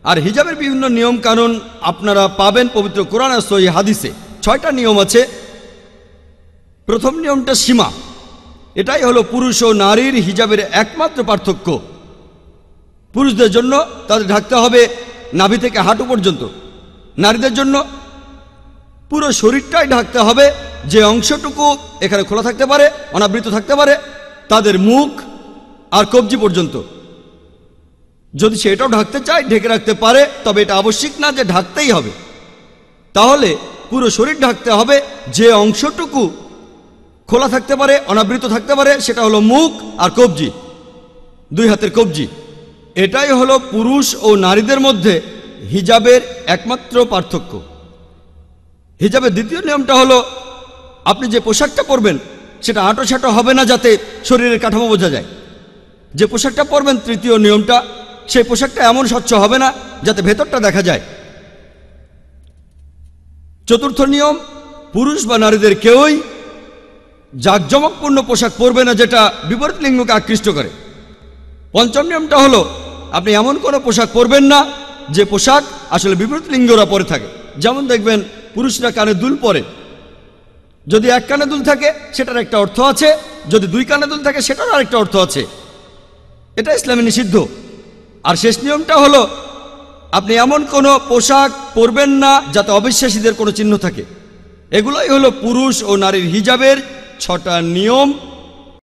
আর হিজাবের বিভিন্ন নিয়ম কানুন আপনারা পাবেন পবিত্র কোরআন আর সহিহ হাদিসে। 6টা নিয়ম আছে। প্রথম নিয়মটা সীমা। এটাই হলো পুরুষ ও নারীর হিজাবের একমাত্র পার্থক্য। পুরুষদের জন্য তাদের ঢাকতে হবে নাভি থেকে হাঁটু পর্যন্ত, নারীদের জন্য পুরো শরীরটাই ঢাকতে হবে। যে অংশটুকু এখানে খোলা থাকতে পারে, অনাবৃত থাকতে পারে, তাদের মুখ আর কবজি পর্যন্ত। যদি সে এটাও ঢাকতে চায় ঢেকে রাখতে পারে, তবে এটা আবশ্যিক না যে ঢাকতেই হবে। তাহলে পুরো শরীর ঢাকতে হবে। যে অংশটুকু খোলা থাকতে পারে, অনাবৃত থাকতে পারে, সেটা হলো মুখ আর কবজি, 2 হাতের কবজি। এটাই হলো পুরুষ ও নারীদের মধ্যে হিজাবের একমাত্র পার্থক্য। হিজাবের দ্বিতীয় নিয়মটা হলো আপনি যে পোশাকটা পরবেন সেটা আঁটো-ছাটো হবে না, যাতে শরীরের কাঠামো বোঝা যায়। যে পোশাকটা পরবেন, তৃতীয় নিয়মটা, সেই পোশাকটা এমন স্বচ্ছ হবে না যাতে ভেতরটা দেখা যায়। চতুর্থ নিয়ম, পুরুষ বা নারীদের কেউই জাঁকজমকপূর্ণ পোশাক পরবে না যেটা বিপরীত লিঙ্গকে আকৃষ্ট করে। পঞ্চম নিয়মটা হলো আপনি এমন কোনো পোশাক পরবেন না যে পোশাক আসলে বিপরীত লিঙ্গরা পরে থাকে। যেমন দেখবেন পুরুষরা কানে দুল পরে। যদি এক কানে দুল থাকে সেটার একটা অর্থ আছে, যদি 2 কানে দুল থাকে সেটার আরেকটা অর্থ আছে। এটা ইসলামে নিষিদ্ধ। আর শেষ নিয়মটা হলো আপনি এমন কোনো পোশাক পরবেন না যাতে অবিশ্বাসীদের কোনো চিহ্ন থাকে। এগুলোই হলো পুরুষ ও নারীর হিজাবের 6টা নিয়ম।